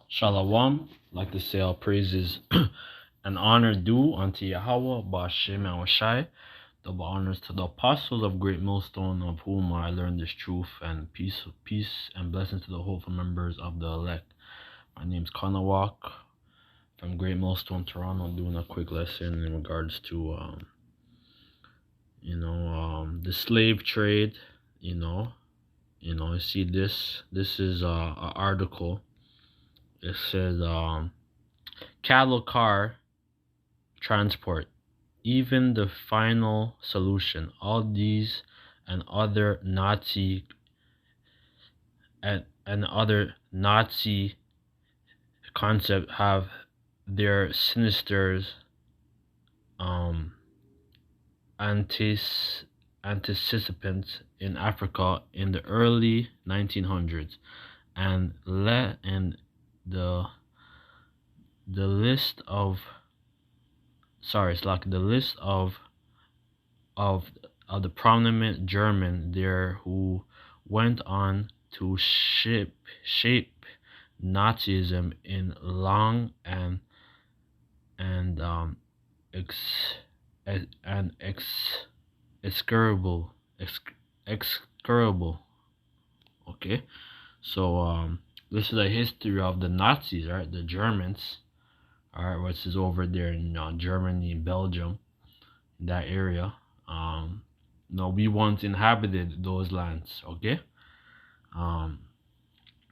Shalom, like to say all praises and honor due unto Yahweh, Ba'ashem Shai. Double honors to the apostles of Great Millstone, of whom I learned this truth, and peace and blessings to the hopeful members of the elect. My name's Connor Walk from Great Millstone, Toronto, doing a quick lesson in regards to the slave trade. You see this is a article. It says cattle car transport, even the final solution. All these and other Nazi concept have their sinister anticipants in Africa in the early 1900s, and the list of the prominent German there who went on to shape Nazism in long and execrable. Okay, so this is a history of the Nazis, right? The Germans, all right, which is over there in Germany, Belgium, that area. We once inhabited those lands. Okay.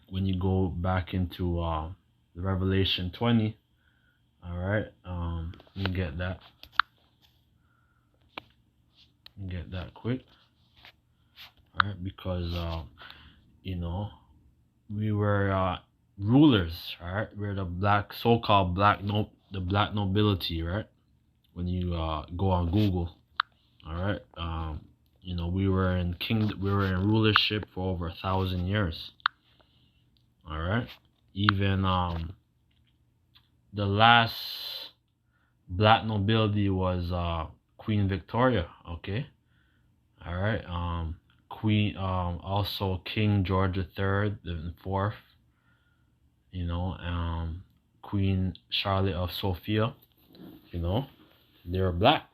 When you go back into the Revelation 20, all right, you get that. Quick, all right, because we were rulers, all right. We're the so-called black nobility, right? When you go on Google, all right, we were in rulership for over 1,000 years, all right. Even the last black nobility was Queen Victoria, okay, all right. Queen, also King George III the Fourth, Queen Charlotte of Sophia, they were black,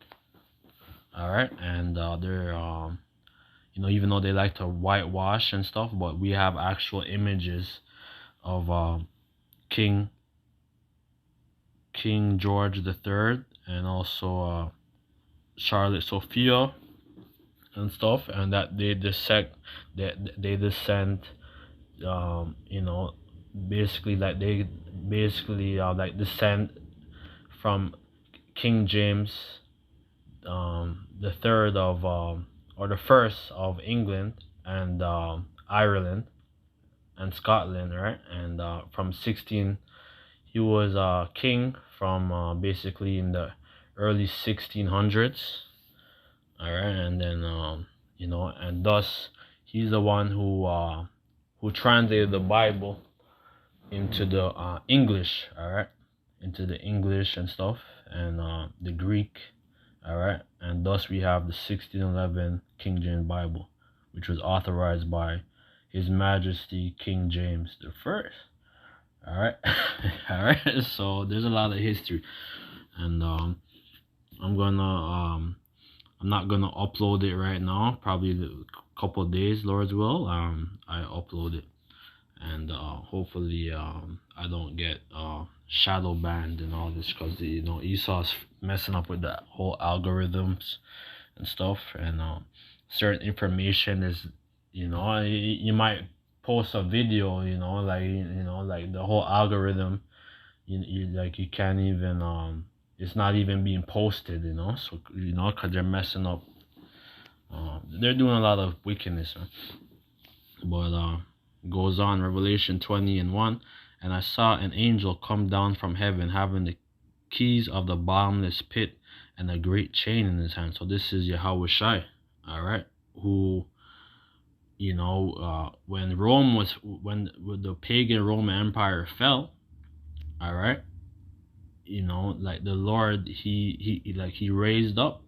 all right. And they're even though they like to whitewash and stuff, but we have actual images of King George III and also Charlotte Sophia and stuff, and that they descend basically descend from King James the third of or the first of England and Ireland and Scotland, right? And from 16, he was king from basically in the early 1600s, all right. And then and thus he's the one who translated the Bible into the English, all right, into the English and stuff, and the Greek, all right. And thus we have the 1611 King James Bible, which was authorized by His Majesty King James the First. All right. All right. So there's a lot of history, and I'm not gonna upload it right now. Probably a couple of days, Lord's will. I upload it, and hopefully I don't get shadow banned and all this, because Esau's messing up with the whole algorithms and stuff, and certain information is you might post a video, like the whole algorithm, you can't even it's not even being posted, so because they're messing up, they're doing a lot of wickedness, huh? But goes on, Revelation 20:1, and I saw an angel come down from heaven, having the keys of the bottomless pit and a great chain in his hand. So this is Yahweh Shai, all right, who when the pagan Roman Empire fell, all right, like the Lord, he raised up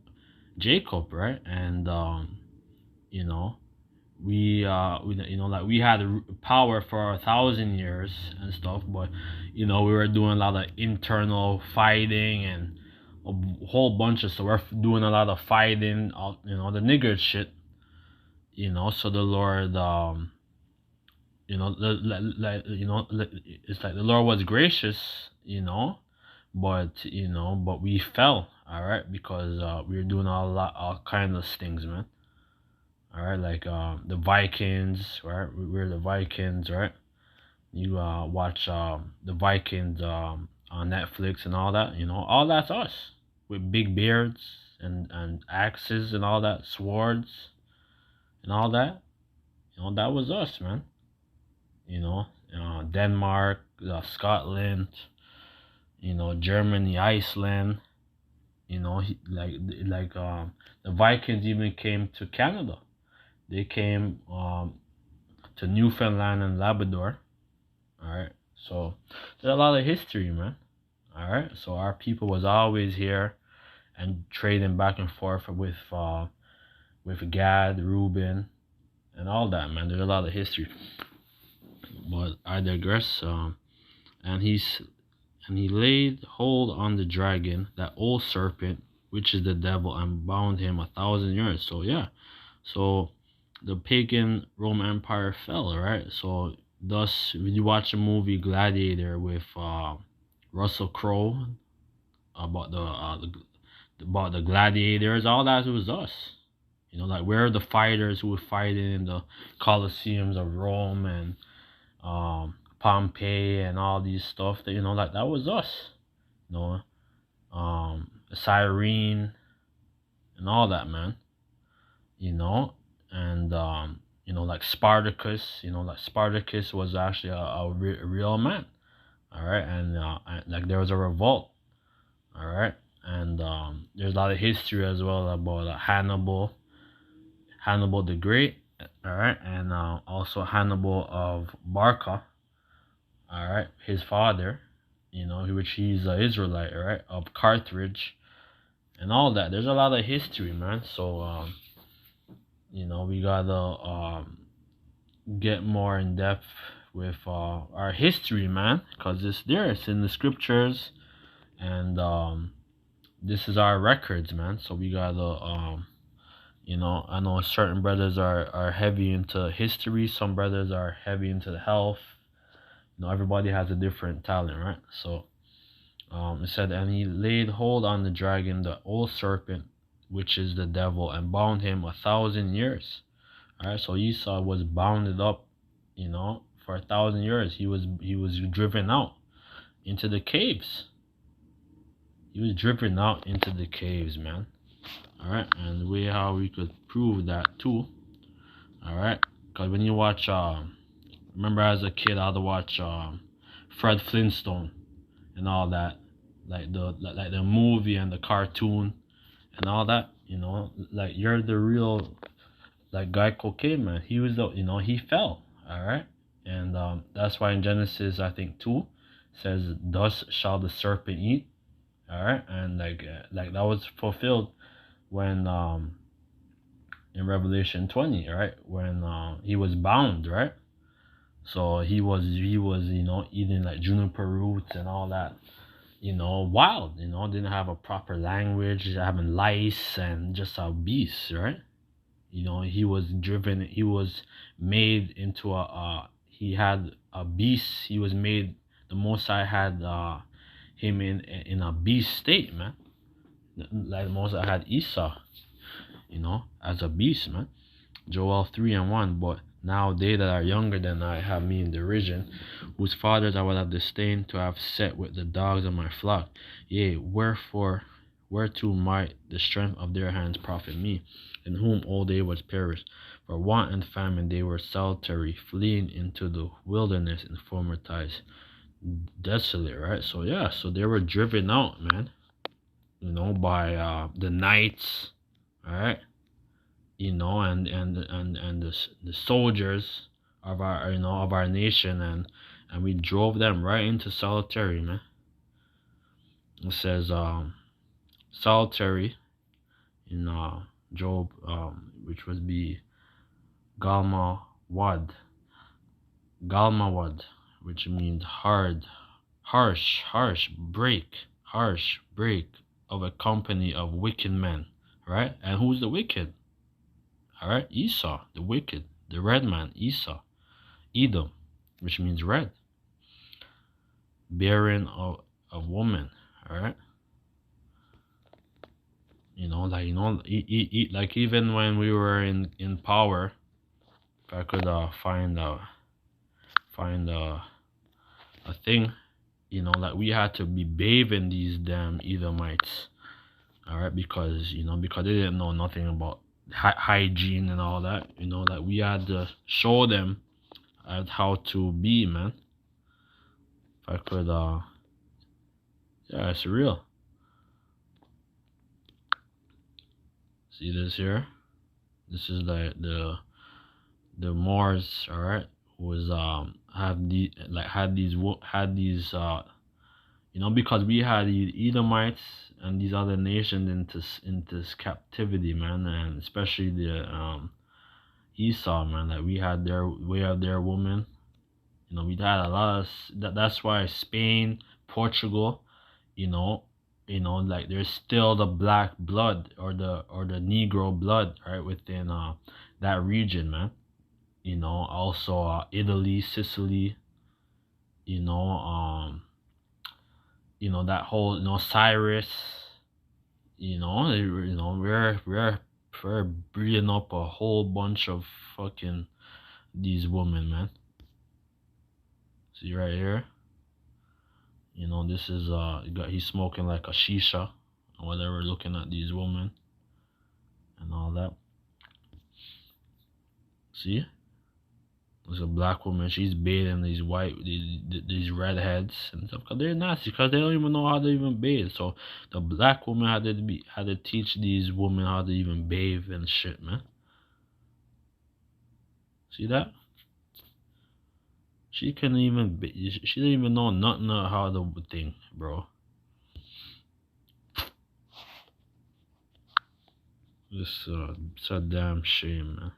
Jacob, right? And like we had power for 1,000 years and stuff, but we were doing a lot of internal fighting and a whole bunch of stuff. We're doing a lot of fighting, the nigger shit, so the Lord, it's like the Lord was gracious, but we fell, all right, because we were doing all kind of things, man. All right, like the Vikings, right? We're the Vikings, right? You watch the Vikings on Netflix and all that, all that's us with big beards and axes and all that, swords and all that. That was us, man. Denmark, Scotland, Germany, Iceland. The Vikings even came to Canada. They came to Newfoundland and Labrador. All right, so there's a lot of history, man. All right, so our people was always here and trading back and forth with Gad, Reuben, and all that, man. There's a lot of history, but I digress. And he laid hold on the dragon, that old serpent, which is the devil, and bound him 1,000 years. So yeah, so the pagan Roman Empire fell, right? So thus, when you watch the movie Gladiator with Russell Crowe about the gladiators, all that was us. Like we're the fighters who were fighting in the Colosseums of Rome and Pompeii and all these stuff. Like that was us. Cyrene and all that, man. And like Spartacus. Like Spartacus was actually a real man. All right, and like there was a revolt. All right, and there's a lot of history as well about Hannibal the Great. All right, and also Hannibal of Barca. All right, his father, which he's an Israelite, right, of Carthage, and all that. There's a lot of history, man. So we gotta get more in depth with our history, man, because it's there. It's in the scriptures, and this is our records, man. So we gotta I know certain brothers are heavy into history. Some brothers are heavy into the health. Everybody has a different talent, right? So it said, and he laid hold on the dragon, the old serpent, which is the devil, and bound him 1,000 years. All right, so Esau was bounded up, for 1,000 years. He was driven out into the caves. He was driven out into the caves, man. All right, and the way how we could prove that too. All right, because when you watch, remember as a kid, I had to watch Fred Flintstone and all that, like the movie and the cartoon and all that. Like you're the real like Geico caveman. He was the he fell. All right, and that's why in Genesis I think 2 says, "Thus shall the serpent eat." All right, and like that was fulfilled when in Revelation 20, right, when he was bound, right. So he was eating like juniper roots and all that, wild, didn't have a proper language, having lice and just a beast, right. He was driven, he was made into he had a beast, he was made, the Most High had him in a beast state, man. Like the Most High had Esau, as a beast, man. Joel 3:1. But now they that are younger than I have me in derision, whose fathers I would have disdained to have set with the dogs of my flock. Yea, whereto might the strength of their hands profit me, in whom all day was perished. For want and famine they were solitary, fleeing into the wilderness in former times. Desolate, right? So yeah, so they were driven out, man. By the knights, all right. And the soldiers of our of our nation, and we drove them right into solitary, man. It says solitary in Job, which would be Galmawad. Galmawad, which means hard, harsh, break of a company of wicked men, right? And who's the wicked? All right, Esau, the wicked, the red man, Esau, Edom, which means red, bearing of woman, all right. Like even when we were in power, if I could find a thing, like we had to be bathing these damn Edomites, all right, because because they didn't know nothing about hygiene and all that, like we had to show them how to be, man. If I could, yeah, it's real. See this here? This is the Moors, all right, was had these because we had the Edomites and these other nations into this captivity, man, and especially the Esau, man, that we had their women. We had a lot of that's why Spain, Portugal, like there's still the black blood or the Negro blood, right, within that region, man. Also Italy, Sicily, you know, um, that whole Cyrus, we're breeding up a whole bunch of fucking these women, man. See right here. This is he's smoking like a shisha or whatever, looking at these women and all that. See? There's a black woman, she's bathing these redheads and stuff, because they're nasty, because they don't even know how to even bathe. So the black woman had to teach these women how to even bathe and shit, man. See that? She didn't even know nothing of how to thing, bro. It's a damn shame, man.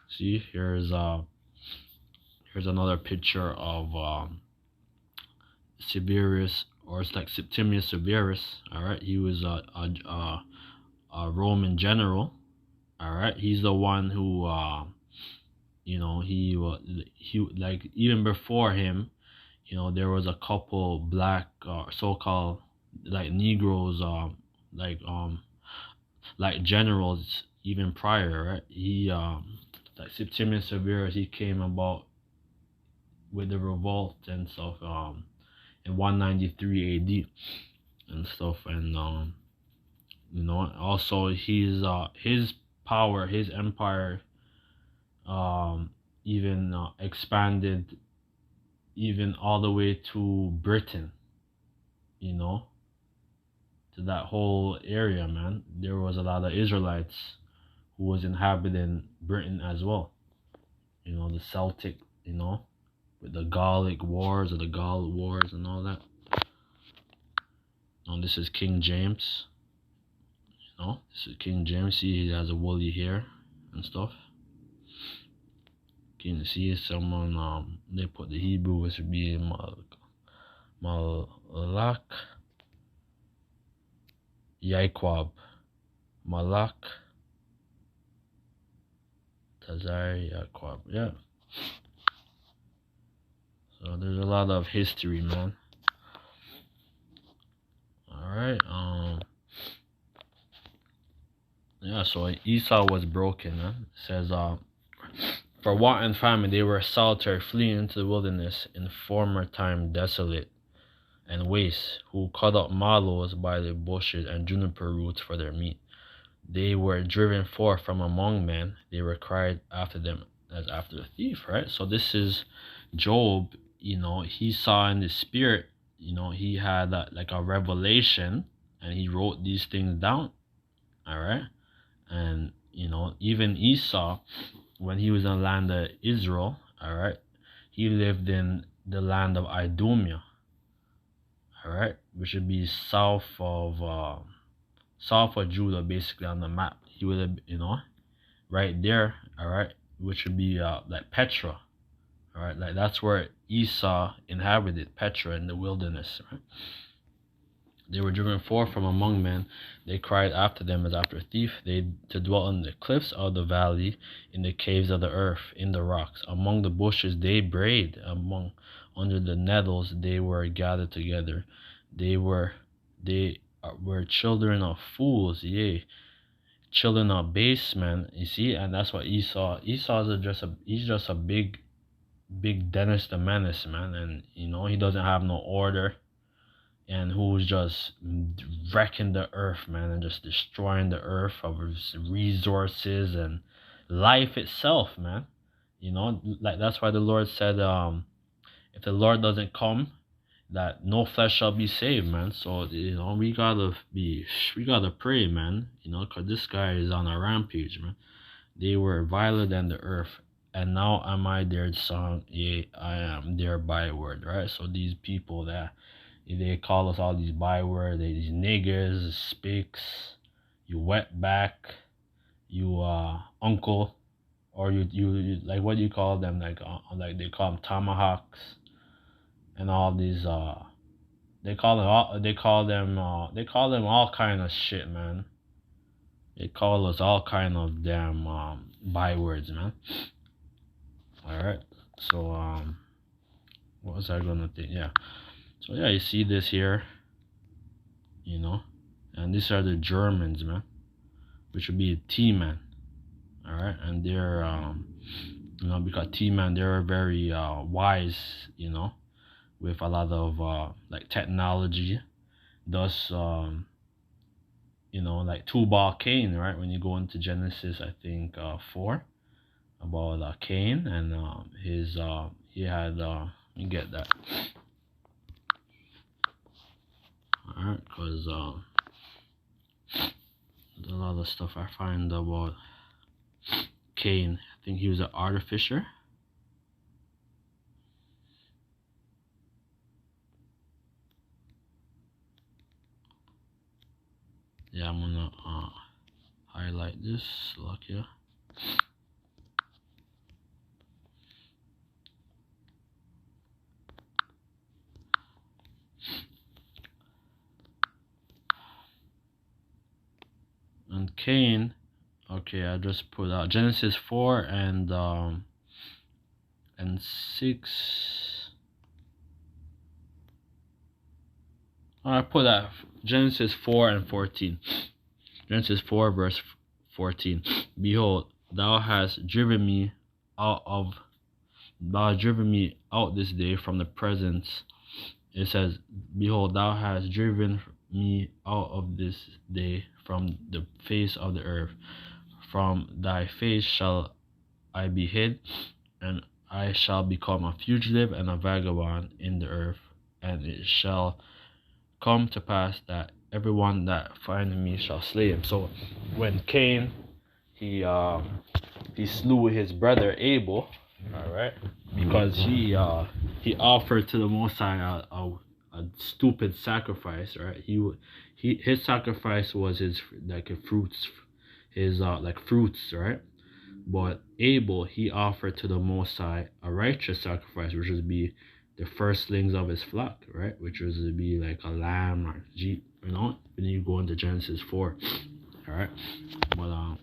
See, here's another picture of Severus, or it's like Septimius Severus. All right, he was a Roman general. All right, he's the one who he like even before him, there was a couple black so-called like Negroes, like generals even prior, right? He like Septimius Severus, he came about with the revolt and stuff in 193 AD and stuff, and also his power, his empire even expanded even all the way to Britain, to that whole area, man. There was a lot of Israelites who was inhabiting Britain as well. The Celtic, with the Gallic Wars or the Gaul Wars and all that. This is King James. This is King James. See, he has a woolly hair and stuff. Can you see someone? They put the Hebrew, which would be Malak Yaiquab. Malak Tazari Yaiquab. Yeah. So there's a lot of history, man. Alright, yeah, so Esau was broken, man. It says, for want and famine they were solitary, fleeing into the wilderness, in former time desolate and waste, who cut up mallows by the bushes and juniper roots for their meat. They were driven forth from among men, they were cried after them as after a thief, right? So this is Job, he saw in the spirit, he had like a revelation, and he wrote these things down, all right? And even Esau, when he was in the land of Israel, all right, he lived in the land of Idumea, all right, which would be south of Judah, basically on the map. He would have, right there, all right, which would be like Petra, all right, like that's where Esau inhabited, Petra in the wilderness, right? They were driven forth from among men. They cried after them as after a thief. They to dwell in the cliffs of the valley, in the caves of the earth, in the rocks. Among the bushes they brayed. Under the nettles they were gathered together. They were children of fools, yea, children of base men. You see, and that's what Esau. He's just a big Dennis the Menace, man, and he doesn't have no order, and who's just wrecking the earth, man, and just destroying the earth of resources and life itself, man. Like that's why the Lord said, if the Lord doesn't come, that no flesh shall be saved, man. So we gotta pray, man. Cause this guy is on a rampage, man. They were viler than the earth, and now am I their son, yea, I am their byword, right? So these people that they call us all these bywords, these niggers, spicks, you wetback, you uncle, or you like, what do you call them? Like they call them tomahawks, and all these they call them all kind of shit, man. They call us all kind of damn bywords, man. All right, so what was I gonna think? Yeah, so yeah, you see this here, and these are the Germans, man, which would be a T-man. All right, and they're because T-man, they're very wise, with a lot of like technology. Thus, like Tubalcain, right? When you go into Genesis, I think 4, about Cain and his he had you get that. All right, because there's a lot of stuff I find about Cain. I think he was an artificer. Yeah, I'm gonna highlight this, look here. And Cain, okay, I just put out Genesis 4 and 6. I put that Genesis 4 and 14. Genesis 4 verse 14. Behold, thou hast driven me out this day from the presence. It says, behold, thou hast driven me out of this day from the face of the earth. From thy face shall I be hid, and I shall become a fugitive and a vagabond in the earth. And it shall come to pass that everyone that findeth me shall slay him. So when Cain, he slew his brother Abel, all right, because he offered to the Most High a stupid sacrifice, right? His sacrifice was his fruits, right? But Abel, he offered to the Most High a righteous sacrifice, which would be the firstlings of his flock, right? Which was to be like a lamb or sheep, when you go into Genesis 4, all right? But I'm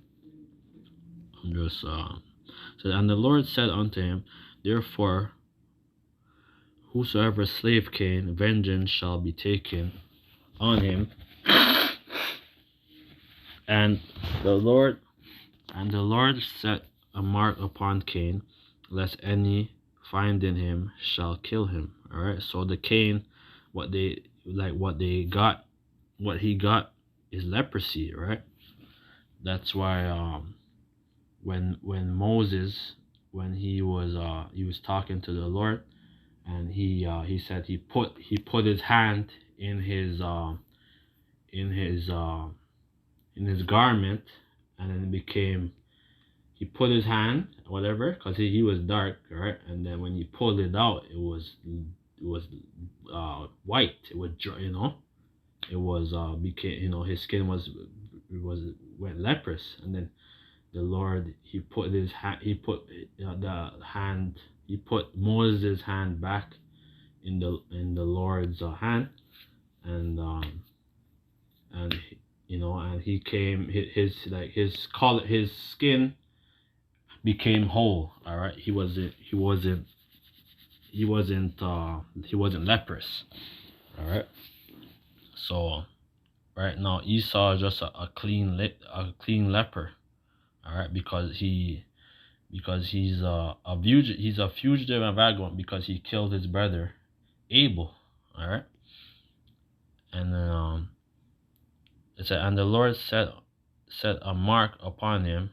just so, and the Lord said unto him, therefore, whosoever slave Cain, vengeance shall be taken on him. And the Lord set a mark upon Cain, lest any finding him shall kill him. All right. So the Cain, what he got is leprosy, right? That's why when Moses, when he was talking to the Lord, and he said he put his hand in his garment, and then it became, he put his hand whatever, because he was dark, right? And then when he pulled it out, it was white. It was it was became his skin went leprous. And then the Lord, he put his hand, he put he put Moses' hand back in the Lord's hand, and and and he came, his skin became whole. All right, he wasn't leprous. All right, so right now Esau is just a clean leper. All right, because he's a fugitive and vagabond, because he killed his brother Abel. All right, and then it said, and the Lord set a mark upon him,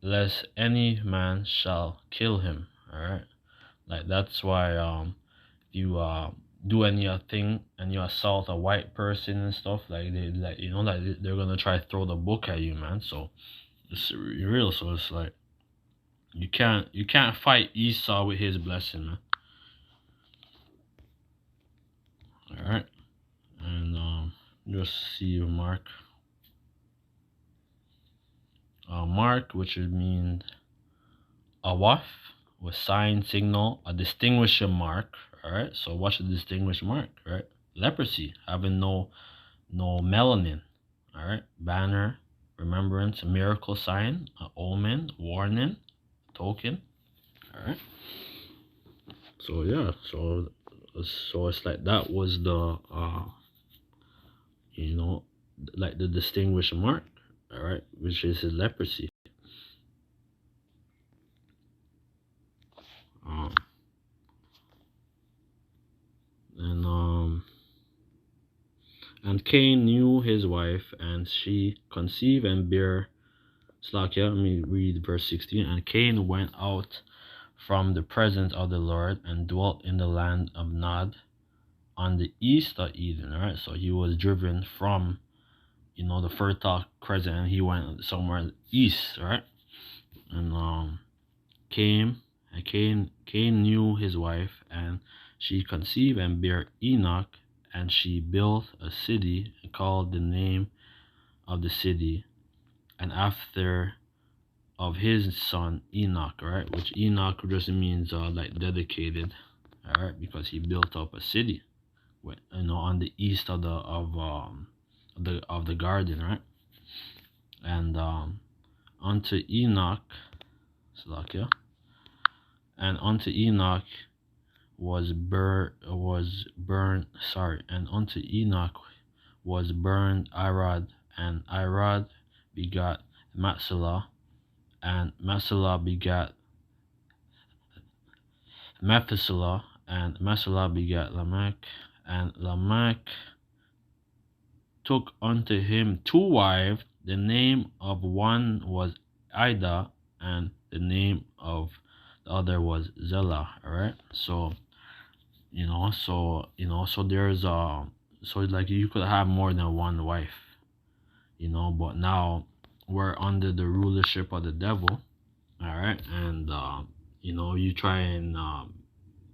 lest any man shall kill him. All right, like that's why you do anything and you assault a white person and stuff, like they're gonna try to throw the book at you, man. So it's real. So it's like you can't fight Esau with his blessing, man. All right, and just see Mark. Mark, which would mean a waff, with sign, signal, a distinguishing mark. All right, so what's a distinguished mark? Right, leprosy, having no melanin. All right, banner, remembrance, miracle sign, omen, warning, token. All right, so yeah, so it's like that was the like the distinguished mark. All right, which is his leprosy. And Cain knew his wife, and she conceived and bare. Slakia, let me read verse 16. And Cain went out from the presence of the Lord and dwelt in the land of Nod, on the east of Eden. All right, so he was driven from the Fertile Crescent, and he went somewhere east. All right, and Cain knew his wife, and she conceived and bare Enoch, and she built a city and called the name of the city, and after of his son Enoch. All right, which Enoch just means like dedicated. All right, because he built up a city, on the east of the garden. Right, and unto Enoch, Salakia, and unto Enoch and unto Enoch was burned Irad, and Irad begot Matsalah, and Matsalah begat Methuselah, and Methuselah begat Lamech, and Lamech took unto him two wives. The name of one was Ida, and the name of the other was Zillah. All right, so there's so like you could have more than one wife, but now we're under the rulership of the devil. All right, and you try and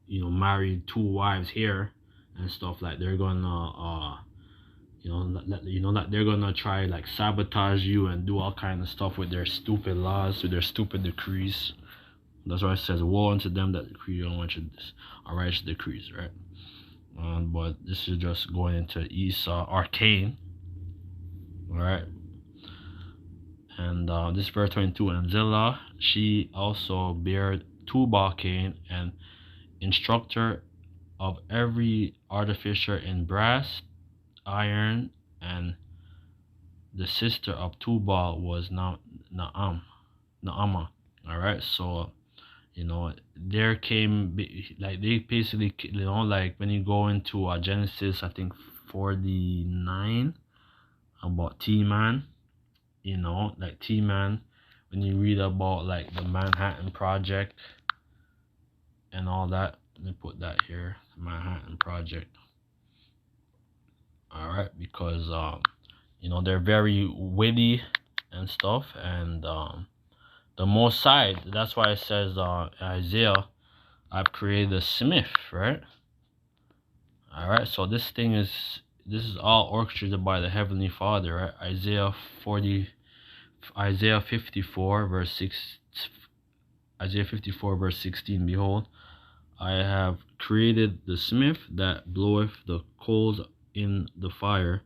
marry two wives here and stuff, like they're gonna that they're gonna try like sabotage you and do all kind of stuff with their stupid laws, with their stupid decrees. That's why it says, woe unto them that decree unrighteous decrees, right? But this is just going into Esau or Cain. All right, and this verse 22. And Zillah, she also bare Tubalcain, an instructor of every artificer in brass, iron, and the sister of Tubal was Naamah. All right, so there came, like they basically, like when you go into Genesis, I think 49, about T-Man, like T-Man, when you read about like the Manhattan Project and all that. Let me put that here, Manhattan Project. All right, because they're very witty and stuff, and the Most High, that's why it says Isaiah, I've created a smith, right? All right, so this is all orchestrated by the Heavenly Father, right? Isaiah 40 Isaiah 54 verse 16. Behold, I have created the smith that bloweth the coals in the fire,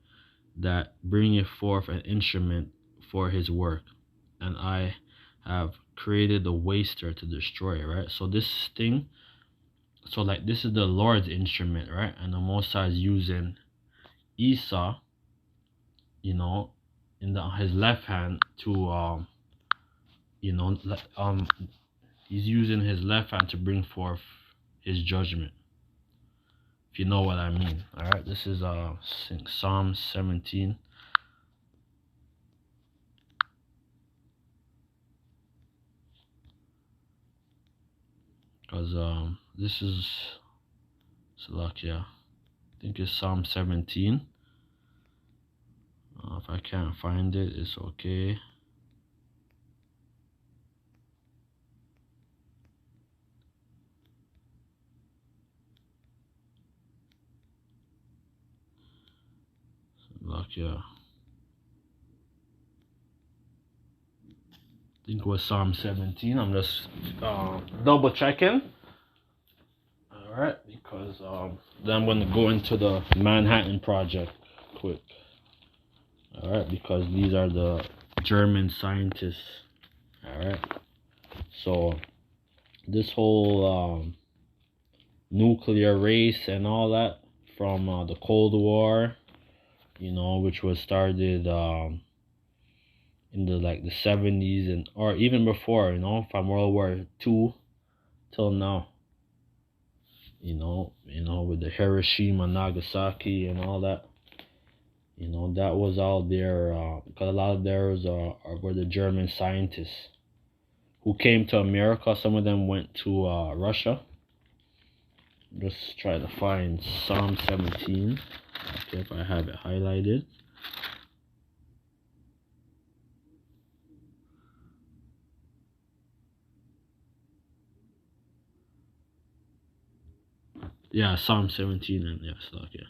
that bringeth forth an instrument for his work, and I have created the waster to destroy, right? So this thing, so like this is the Lord's instrument, right? And the Most High is using Esau, you know, in his left hand to you know, he's using his left hand to bring forth his judgment, if you know what I mean. All right, this is Psalm 17. Because this is Salakia. I think it's Psalm 17. If I can't find it, it's okay. Salakia. I think it was Psalm 17. I'm just double checking. Alright, because then I'm going to go into the Manhattan Project quick. Alright, because these are the German scientists. Alright, so this whole nuclear race and all that from the Cold War, you know, which was started in the 70s, and or even before, you know, from World War II till now, you know, with the Hiroshima, Nagasaki, and all that, you know, that was all there because a lot of theirs were the German scientists who came to America. Some of them went to Russia. Just try to find Psalm 17. Okay, if I have it highlighted. Yeah, Psalm 17, and yes, okay.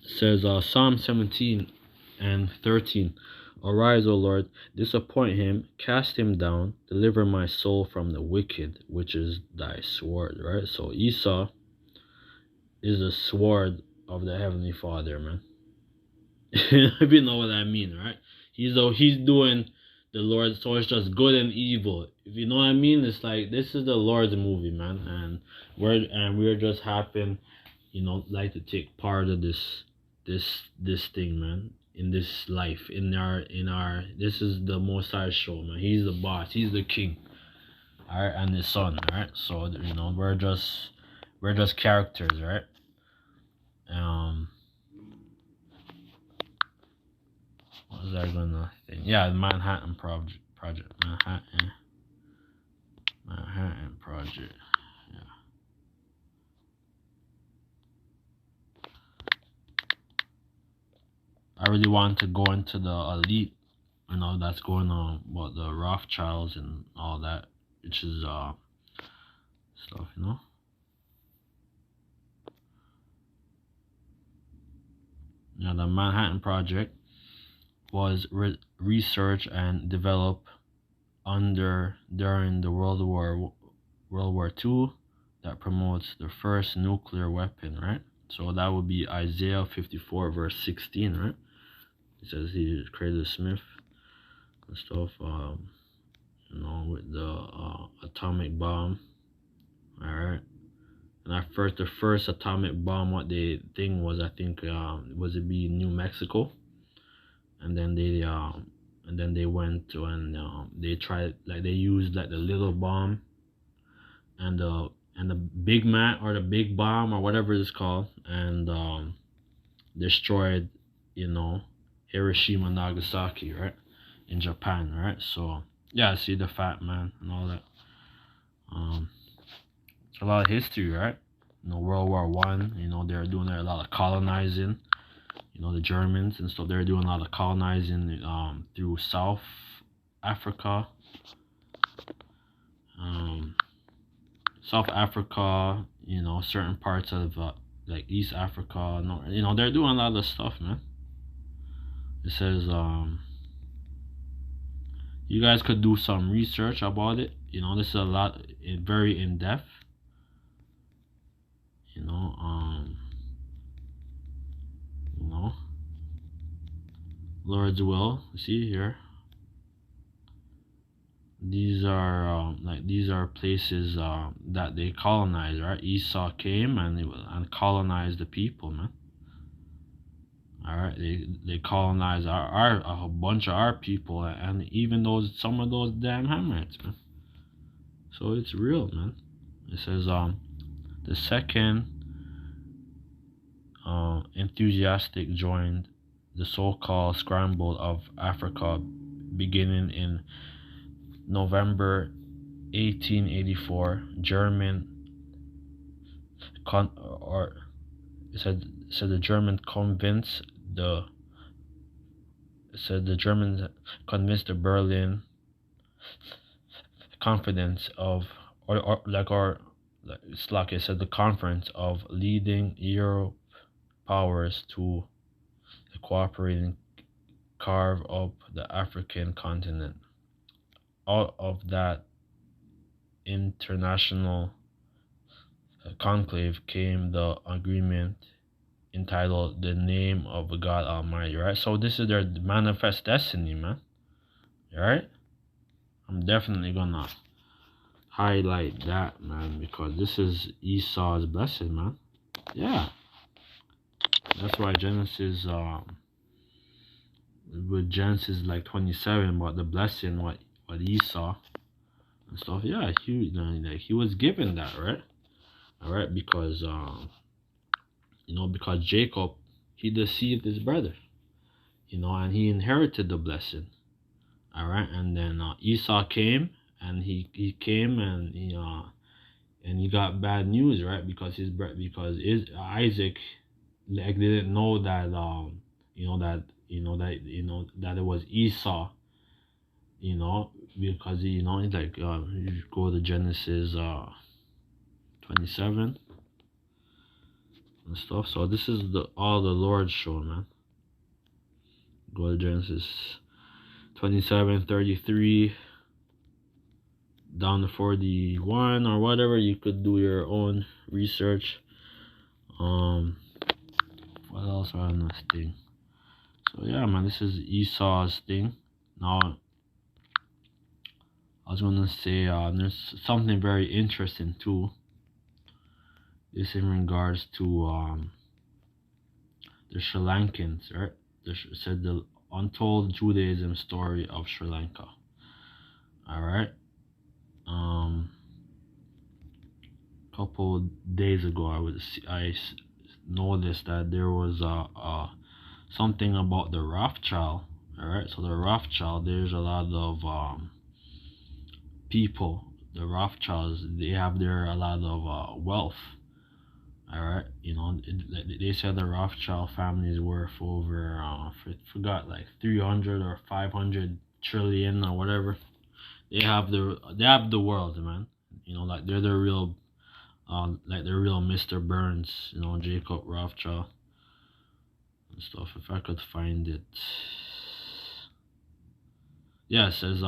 It says Psalm 17 and 13. Arise, O Lord, disappoint him, cast him down, deliver my soul from the wicked, which is thy sword, right? So Esau is the sword of the Heavenly Father, man. If you know what I mean, right? He's doing the Lord, so it's just good and evil. If you know what I mean, it's like this is the Lord's movie, man, and we're just happen, you know, like to take part of this thing, man, in this life, in our this is the Most High show, man. He's the boss, he's the king, all right, and his son, all right. So you know, we're just characters, right? What was I gonna think? Yeah, the Manhattan Project. Manhattan Project. Yeah. I really want to go into the elite, you know, that's going on, what the Rothschilds and all that, which is stuff, you know. Yeah, the Manhattan Project was researched and developed during the World War II, that promotes the first nuclear weapon, right? So that would be Isaiah 54 verse 16, right? It says he created a smith and stuff, you know, with the atomic bomb. All right, and the first atomic bomb, what they thing was, I think, was it be New Mexico, and then they went to, and they tried, like they used like the little bomb and the big man, or the big bomb, or whatever it's called, and destroyed, you know, Hiroshima, Nagasaki, right, in Japan, right? So yeah, see the fat man and all that. It's a lot of history, right? You know, World War One. You know, they're doing a lot of colonizing. You know, the Germans and stuff. They're doing a lot of colonizing through South Africa. South Africa. You know, certain parts of like East Africa. No, they're doing a lot of stuff, man. It says you guys could do some research about it. This is a lot, very in depth. You know, Lord's will. See here. These are these are places that they colonized, right? Esau came and colonized the people, man. All right, they colonized a bunch of our people, and even some of those damn Hamites, man. So it's real, man. It says the second enthusiastic joined the so-called scramble of Africa, beginning in November 1884. The Germans convinced the Berlin Conference of the conference of leading Euro powers to cooperate and carve up the African continent. Out of that international conclave came the agreement entitled "The Name of God Almighty," right? So this is their manifest destiny, man. Alright? I'm definitely gonna highlight that, man, because this is Esau's blessing, man. Yeah. That's why Genesis with Genesis like 27 about the blessing what Esau and stuff. Yeah, he was given that, right? Alright, because because Jacob, he deceived his brother, and he inherited the blessing. Alright, and then Esau came, and he came, and he got bad news, right? Because Isaac didn't know that that it was Esau, because it's like you go to Genesis 27 and stuff. So this is all the Lord's show, man. Go to Genesis 27:33 down to 41 or whatever. You could do your own research. What else are on this thing? So yeah, man, this is Esau's thing. Now I was gonna say there's something very interesting too. This in regards to the Sri Lankans, right? Said the untold Judaism story of Sri Lanka. All right. Couple days ago, I noticed that there was something about the Rothschild. All right. So the Rothschild, there's a lot of people. The Rothschilds, they have a lot of wealth. All right, they said the Rothschild family is worth over forgot like 300 or 500 trillion or whatever. They have the world, man. Like they're the real Mr. Burns, Jacob Rothschild and stuff. If I could find it, yeah, it says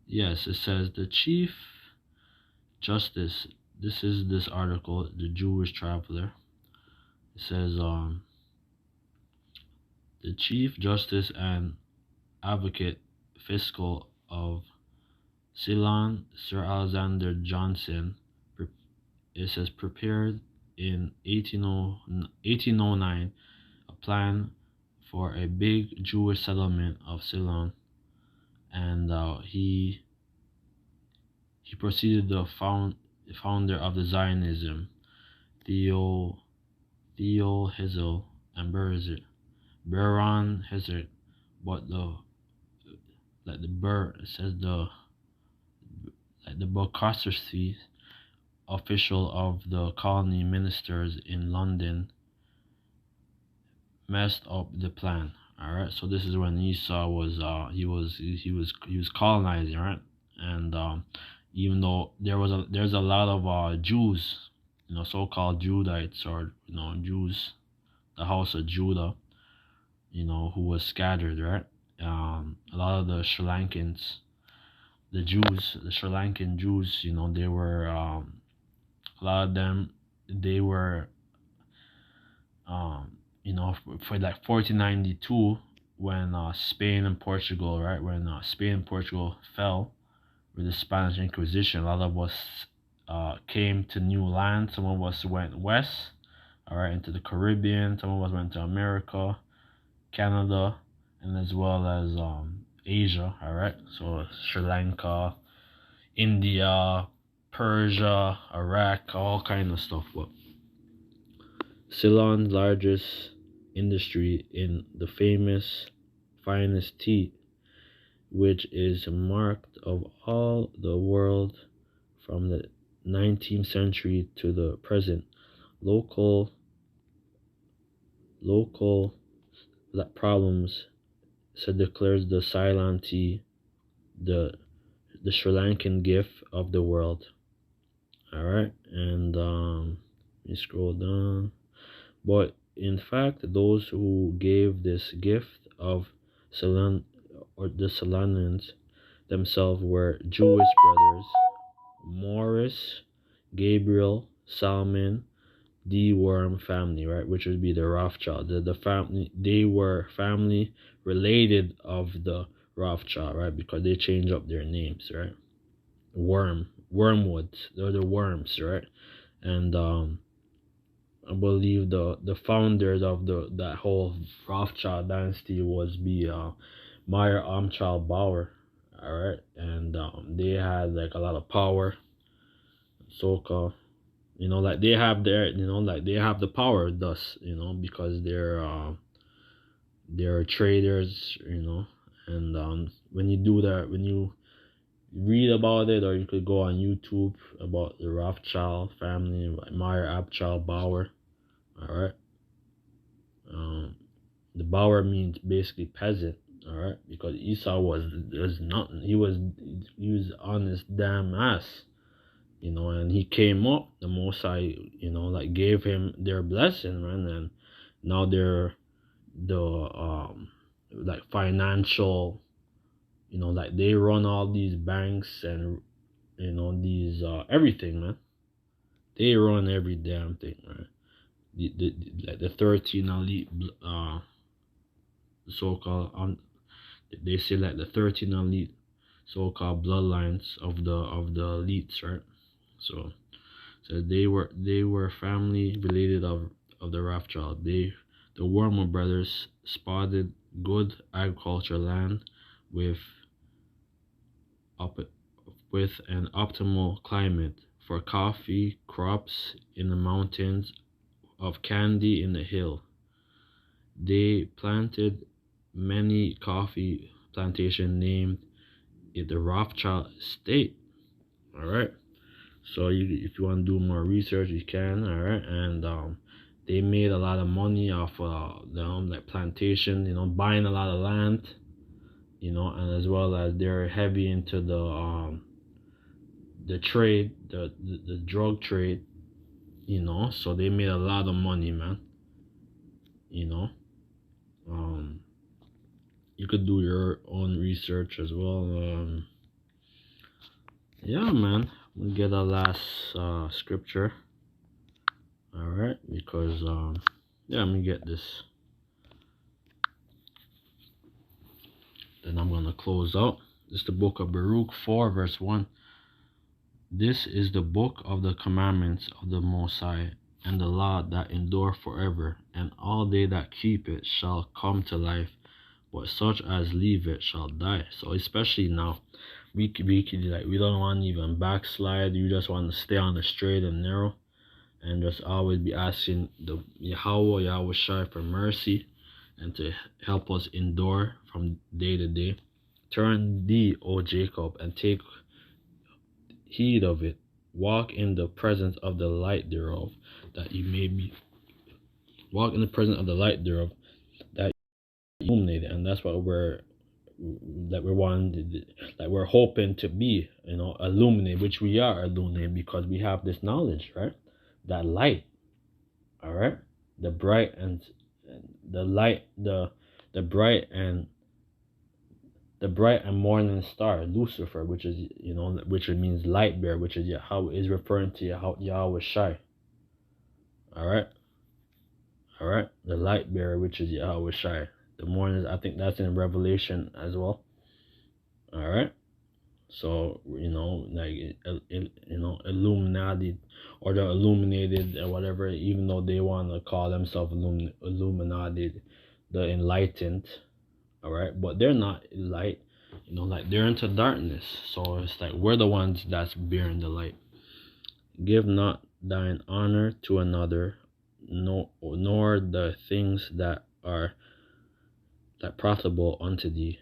yes, it says the Chief Justice. This is this article, the Jewish Traveler. It says the Chief Justice and Advocate Fiscal of Ceylon, Sir Alexander Johnson, it says prepared in 1809 a plan for a big Jewish settlement of Ceylon, and he proceeded the founder of the Zionism, Theo Herzl and Baron Herzl, but the bureaucracy official of the colony ministers in London messed up the plan. All right, so this is when Esau was he was colonizing, right? And even though there's a lot of Jews so-called Judites, or Jews, the house of Judah, who was scattered, right? A lot of the Sri Lankans, the Sri Lankan Jews, they were a lot of them, they were for like 1492, when Spain and Portugal, right? When Spain and Portugal fell with the Spanish Inquisition, a lot of us came to new land. Some of us went west, all right, into the Caribbean. Some of us went to America, Canada, and as well as Asia, all right. So Sri Lanka, India, Persia, Iraq, all kind of stuff. But Ceylon's largest industry in the famous finest tea, which is marked of all the world from the 19th century to the present. Local problems, so declares the Ceylon tea, the Sri Lankan gift of the world. All right, and let me scroll down. But in fact, those who gave this gift of Ceylon, or the Ceylonians themselves, were Jewish brothers, Morris, Gabriel, Salmon, the Worm family, right, which would be the Rothschild. The family, they were family related of the Rothschild, right, because they changed up their names, right? Wormwood, they're the worms, right? And I believe the founders of that whole Rothschild dynasty was Meyer Amschel Bauer, all right, and they had like a lot of power, so-called. Like they have like they have the power, thus, because they're traders, and when you do that, when you read about it, or you could go on YouTube about the Rothschild family, like Meyer Amschel Bauer, all right. The Bauer means basically peasant, all right, because Esau was nothing. He was on his damn ass. And he came up, the Most High, like gave him their blessing, man, and now they're the like financial, like they run all these banks, and these everything, man. They run every damn thing, right? Like the 13 elite, so-called, they say like the 13 elite, so-called bloodlines of the elites, right? So they were family related of the Rothschild. The Wormer brothers spotted good agricultural land with an optimal climate for coffee crops in the mountains, of candy in the hill. They planted many coffee plantation, named it the Rothschild estate. All right. So if you want to do more research, you can. All right, and they made a lot of money off the plantation. Buying a lot of land. And as well as they're heavy into the trade, the drug trade. So they made a lot of money, man. You could do your own research as well. Yeah, man. We get a last scripture. All right, because yeah, let me get this. Then I'm gonna close out. This is the book of Baruch 4, verse 1. This is the book of the commandments of the Most High, and the law that endure forever, and all they that keep it shall come to life, but such as leave it shall die. So especially now, we don't want to even backslide. You just want to stay on the straight and narrow, and just always be asking the Yahweh Shai for mercy, and to help us endure from day to day. Turn thee, O Jacob, and take heed of it. Walk in the presence of the light thereof, that you may be. Walk in the presence of the light thereof, that you illuminate it. And that's what we're wanting, that we're hoping to be, illuminated, which we are illuminated because we have this knowledge, right? that light. All right, the bright and the light, the bright and the bright and morning star, Lucifer, which is, which means light bearer, which is Yahweh, is referring to Yahweh Shai. All right, the light bearer, which is Yahweh Shai. The morning, I think that's in Revelation as well. All right, so Illuminati, or the illuminated or whatever, even though they want to call themselves Illuminati, the enlightened. All right, but they're not light, they're into darkness. So it's like we're the ones that's bearing the light. Give not thine honor to another, nor the things that are profitable unto thee,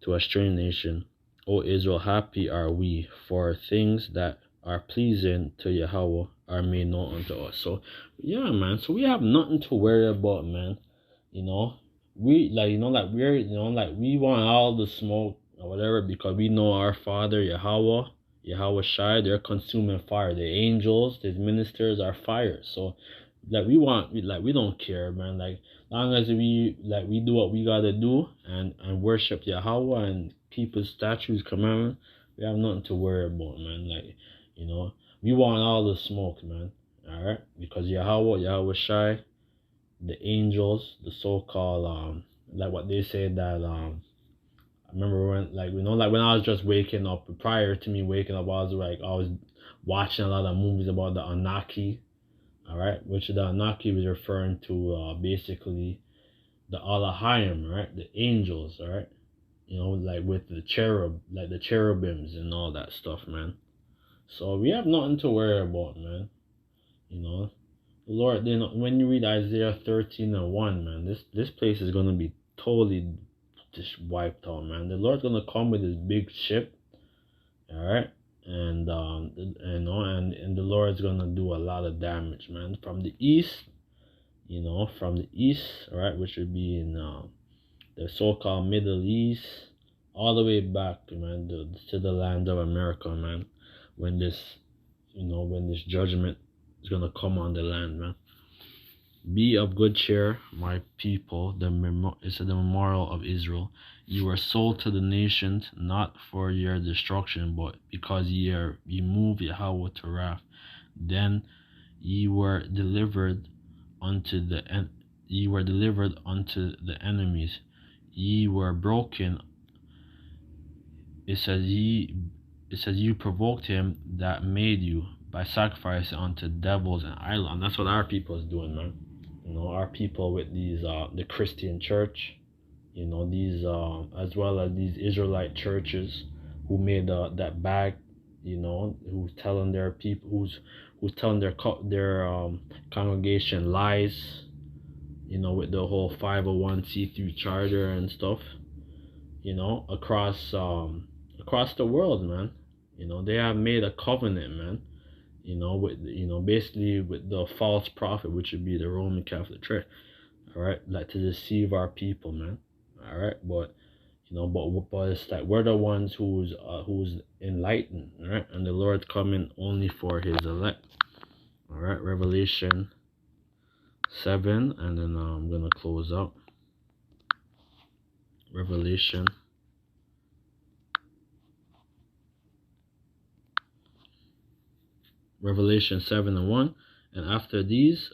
to a strange nation. O Israel, happy are we, for things that are pleasing to Yahweh are made known unto us. So yeah, man, so we have nothing to worry about, man. We we want all the smoke or whatever, because we know our Father Yahweh Shai, they're consuming fire. The angels, his ministers are fire. So we don't care, man. Like, long as we do what we gotta do and worship Yahweh and keep his statutes, commandments, we have nothing to worry about, man. Like, we want all the smoke, man. All right, because Yahweh Shai, the angels, the so-called like what they say that I remember when, when I was just waking up, prior to me waking up, I was watching a lot of movies about the Anunnaki. All right, which the Anunnaki was referring to basically the Alahayim, right, the angels. All right, with the cherubims and all that stuff, man. So we have nothing to worry about, man. Lord, when you read Isaiah 13:1, man, this place is gonna be totally just wiped out, man. The Lord's gonna come with his big ship, all right, and and the Lord's gonna do a lot of damage, man, from the east, all right, which would be in the so-called Middle East, all the way back, man, to the land of America, man. When this judgment is gonna come on the land, man. Be of good cheer, my people. It's the memorial of Israel. You were sold to the nations, not for your destruction, but because ye moved Yahweh to wrath. Then ye were delivered unto the enemies. Ye were broken. It says you provoked him that made you by sacrificing unto devils and idols. And that's what our people is doing, man. Our people with these the Christian church, these as well as these Israelite churches who made that bag, who's telling their people, who's telling their congregation lies, with the whole 501c3 charter and stuff, across the world, man. They have made a covenant, man, basically with the false prophet, which would be the Roman Catholic Church, all right, like to deceive our people, man, all right, but it's like we're the ones who's enlightened, all right, and the Lord's coming only for his elect, all right. Revelation 7, and then I'm gonna close out. Revelation 7:1. And after these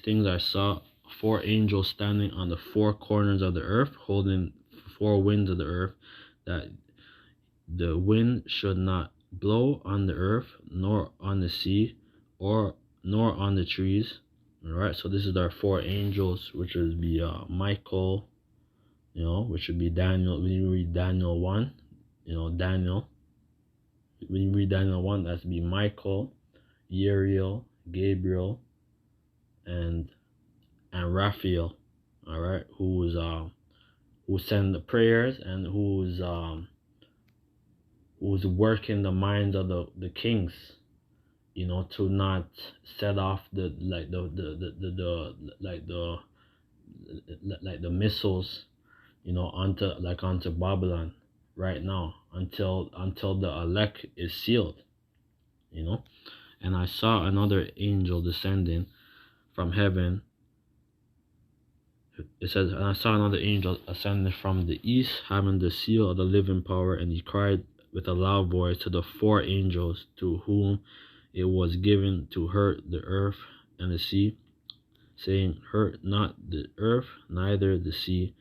things I saw 4 angels standing on the 4 corners of the earth, holding 4 winds of the earth, that the wind should not blow on the earth, nor on the sea, nor on the trees. All right, so this is our 4 angels, which would be Michael, which would be Daniel. When you read Daniel 1, Daniel. When you read Daniel 1, that's be Michael, Uriel, Gabriel, and Raphael, all right, who send the prayers and who's working the minds of the kings, to not set off the missiles, onto Babylon right now, until the elect is sealed, And I saw another angel descending from heaven. It says, and I saw another angel ascending from the east, having the seal of the living power, and he cried with a loud voice to the four angels to whom it was given to hurt the earth and the sea, saying, Hurt not the earth, neither the sea,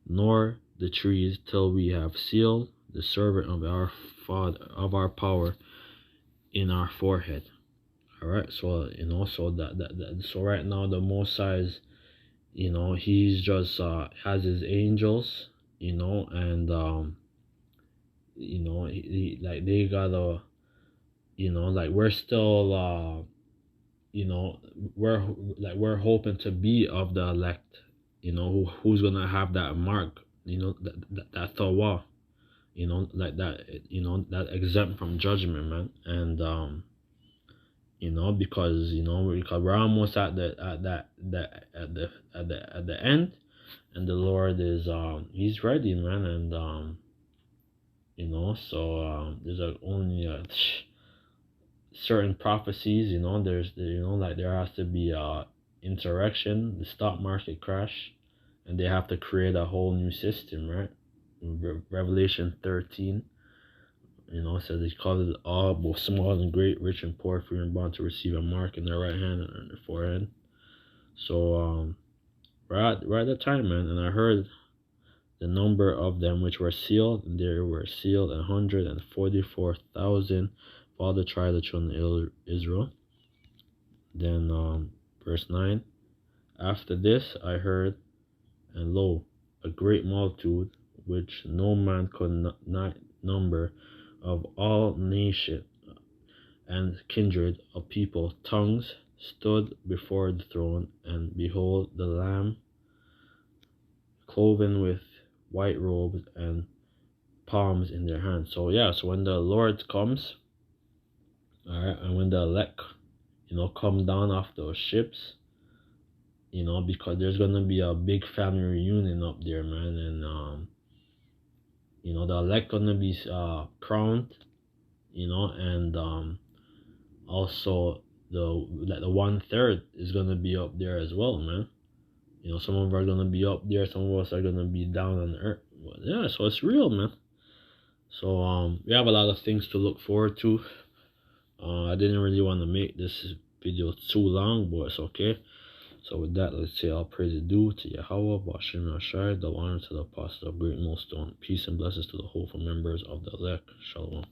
nor the trees, till we have sealed the servant of our Father of our power in our forehead. All right, so so right now the Most High is, he's just has his angels, and like they gotta, like we're still we're hoping to be of the elect, who's gonna have that mark, that thawa, like that, that exempt from judgment, man. And because we're almost at the end, and the Lord is he's ready, man. And there's only certain prophecies, there's like there has to be insurrection, the stock market crash, and they have to create a whole new system, right? Revelation 13, says he called it all, both small and great, rich and poor, free and bond, to receive a mark in their right hand and in their forehead. So we're at the time, man. And I heard the number of them which were sealed, and there were sealed 144,000 of all the tribes of the children of Israel. Then verse 9, after this I heard, and lo, a great multitude, which no man could not number, of all nations and kindred of people, tongues, stood before the throne, and behold, the Lamb, cloven with white robes and palms in their hands. So when the Lord comes, all right, and when the elect, come down off those ships, because there's gonna be a big family reunion up there, man. And the elect gonna be crowned, and also the 1/3 is gonna be up there as well, man. Some of us are gonna be up there, some of us are gonna be down on earth. But yeah, so it's real, man. So we have a lot of things to look forward to. I didn't really want to make this video too long, but it's okay. So with that, let's say all praise is due to Yahweh, Bashim Yashai, the honor to the apostle of great millstone. Peace and blessings to the hopeful members of the elect. Shalom.